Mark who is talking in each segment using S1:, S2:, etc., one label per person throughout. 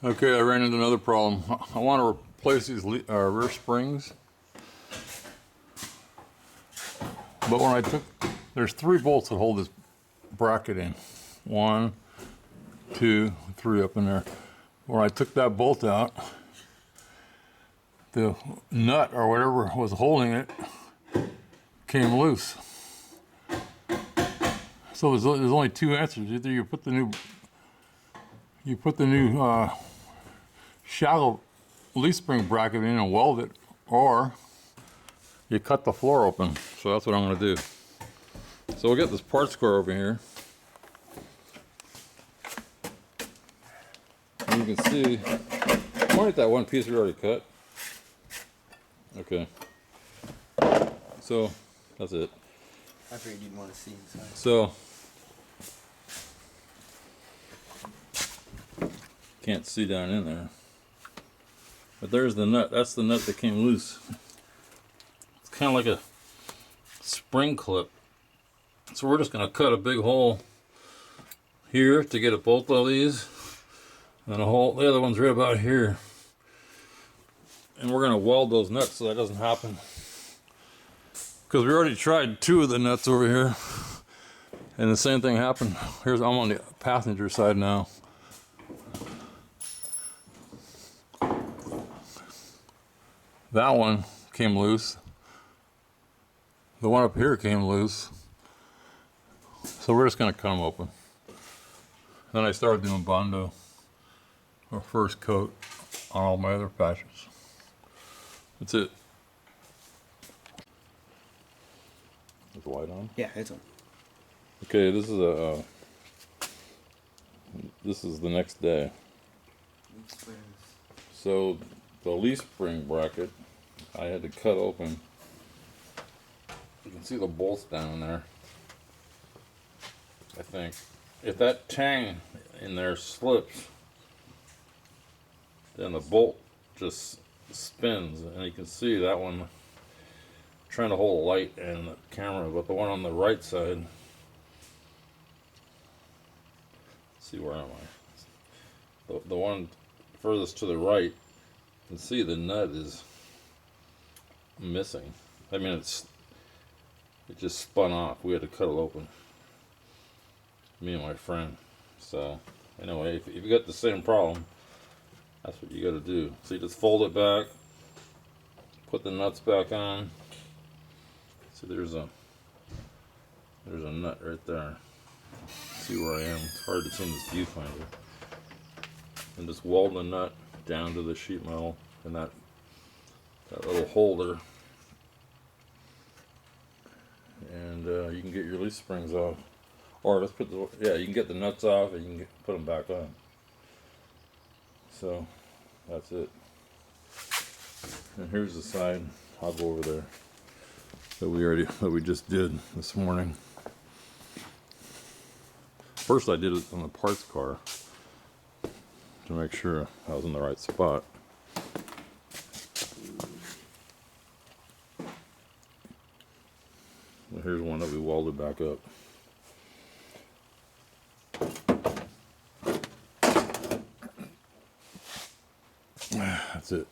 S1: Okay, I ran into another problem. I want to replace these rear springs, but when I took, there's 3 bolts that hold this bracket in. 1, 2, 3 up in there. When I took that bolt out, the nut or whatever was holding it came loose. So there's only 2 answers. Either you put the new shallow leaf spring bracket in and weld it, or you cut the floor open. So that's what I'm going to do. So we'll get this part square over here. And you can see, point at that one piece we already cut. Okay. So that's it.
S2: I figured you'd want to see inside.
S1: So can't see down in there. But there's the nut. That's the nut that came loose. It's kind of like a spring clip. So we're just going to cut a big hole here to get a bolt of these. And a hole, the other one's right about here. And we're going to weld those nuts so that doesn't happen. Because we already tried 2 of the nuts over here. And the same thing happened. I'm on the passenger side now. That one came loose. The one up here came loose. So we're just going to cut them open. Then I started doing Bondo, or first coat, on all my other patches. That's it. Is the light on?
S2: Yeah, it's on.
S1: Okay, this is the next day. So the leaf spring bracket, I had to cut open. You can see the bolts down there. I think if that tang in there slips, then the bolt just spins, and you can see that one trying to hold a light and the camera, but the one on the right side, let's see, where am I? The one furthest to the right, you can see the nut is missing. I mean, it just spun off. We had to cut it open, me and my friend. So anyway, if you got the same problem, that's what you got to do. So you just fold it back, put the nuts back on. See, there's a nut right there. See where I am? It's hard to see in this viewfinder. And just weld the nut down to the sheet metal and that little holder, and you can get your leaf springs off. Or let's put you can get the nuts off and you can put them back on. So that's it. And here's the side. I'll go over there that we just did this morning. First I did it on the parts car to make sure I was in the right spot. Well, here's one that we welded back up. That's it.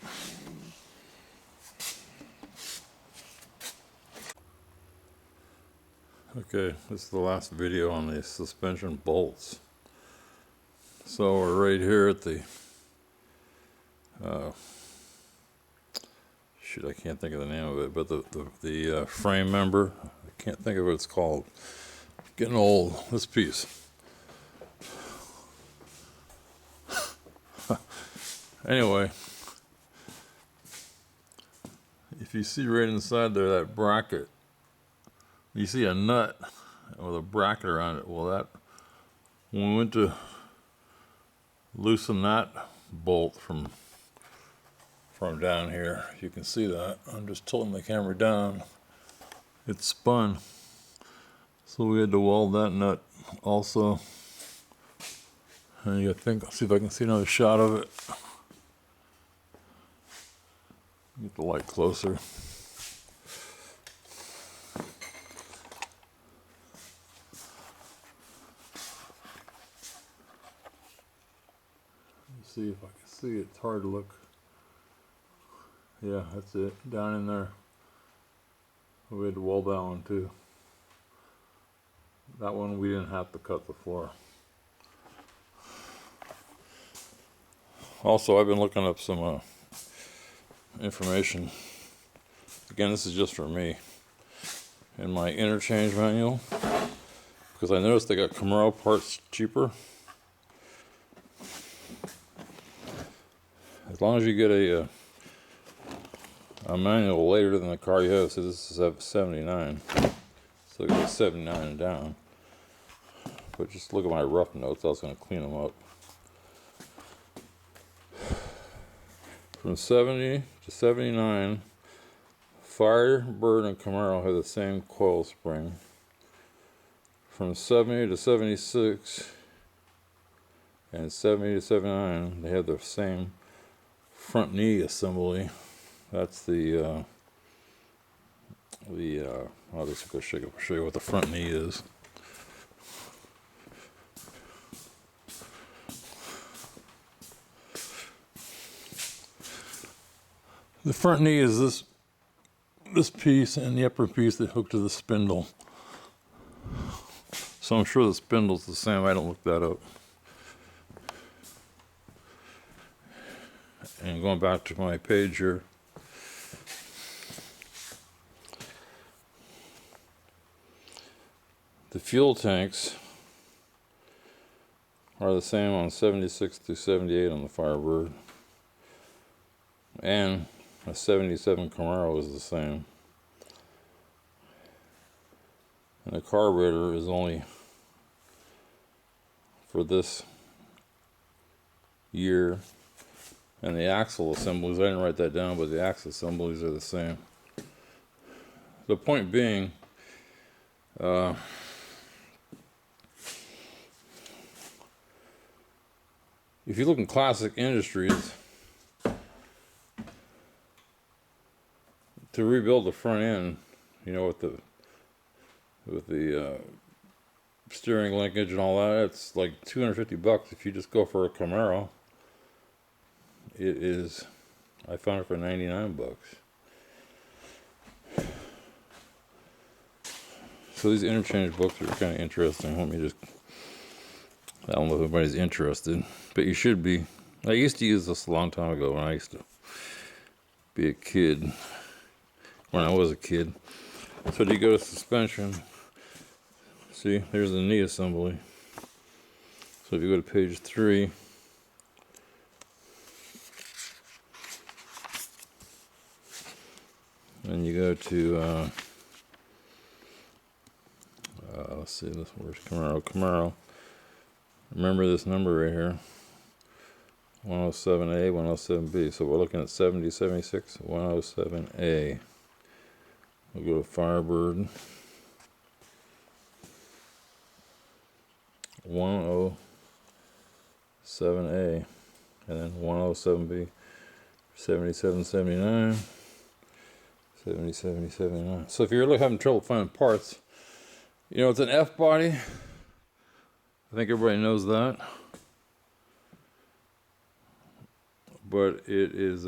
S1: Okay, this is the last video on the suspension bolts. So we're right here at the shoot, I can't think of the name of it, but the frame member, I can't think of what it's called. Getting old, this piece. Anyway, if you see right inside there, that bracket, you see a nut with a bracket around it. Well, when we went to loosen that bolt from down here, you can see that. I'm just tilting the camera down. It spun. So we had to weld that nut also. And see if I can see another shot of it. Get the light closer. see if I can see it. It's hard to look. Yeah, that's it. Down in there. We had to weld that one too. That one we didn't have to cut the floor. Also, I've been looking up some information. Again, this is just for me. In my interchange manual, because I noticed they got Camaro parts cheaper. As long as you get a manual later than the car you have, so this is 79, so get 79 and down. But just look at my rough notes. I was going to clean them up. From 70 to 79, Firebird and Camaro have the same coil spring. From 70 to 76 and 70 to 79, they have the same front knee assembly. That's I'll just go show you what the front knee is. The front knee is this piece and the upper piece that hook to the spindle. So I'm sure the spindle's the same. I don't look that up. And going back to my page here. The fuel tanks are the same on 76 through 78 on the Firebird. And a 77 Camaro is the same. And the carburetor is only for this year. And the axle assemblies, I didn't write that down, but the axle assemblies are the same. The point being, if you look in classic industries, to rebuild the front end, you know, with the steering linkage and all that, it's like $250 if you just go for a Camaro. It is, I found it for $99. So these interchange books are kind of interesting. Let me just, I don't know if anybody's interested, but you should be. I used to use this a long time ago when I used to be a kid. When I was a kid. So you go to suspension. See, there's the knee assembly. So if you go to page 3, and you go to let's see, this where's Camaro. Remember this number right here, 107A, 107B. So we're looking at 70, 76, 107A. We'll go to Firebird, 107A, and then 107B, 77, 79, 70, 70, 79. So if you're having trouble finding parts, you know, it's an F body. I think everybody knows that. But it is,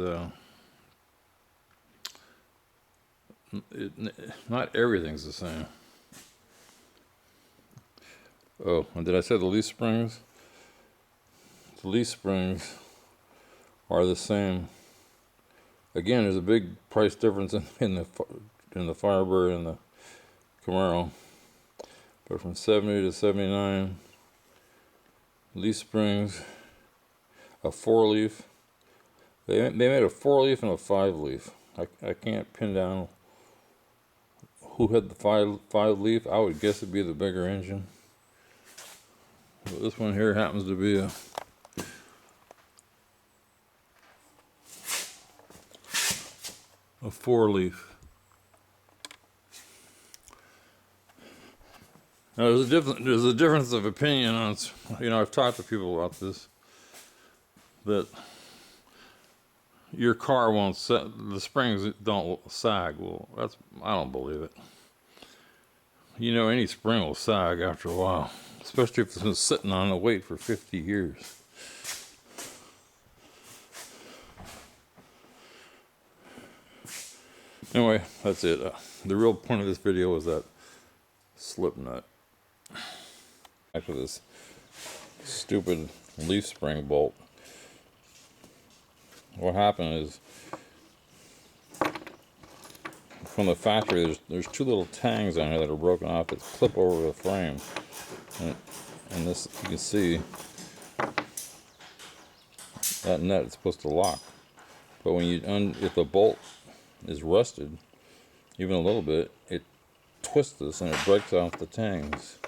S1: not everything's the same. Oh, and did I say the leaf springs? The leaf springs are the same. Again, there's a big price difference in the Firebird and the Camaro. But from 70 to 79, leaf springs, a 4-leaf. They made a 4-leaf and a 5-leaf. I can't pin down who had the 5-leaf. I would guess it'd be the bigger engine. But this one here happens to be a a 4-leaf. Now there's a difference of opinion on, you know, I've talked to people about this, that your car won't the springs don't sag. Well, I don't believe it. You know, any spring will sag after a while, especially if it's been sitting on a weight for 50 years. Anyway, that's it. The real point of this video was that slip nut. After this stupid leaf spring bolt, what happened is, from the factory, there's two little tangs on here that are broken off that clip over the frame, and this, you can see that nut is supposed to lock, but when you if the bolt is rusted even a little bit, it twists this and it breaks off the tangs.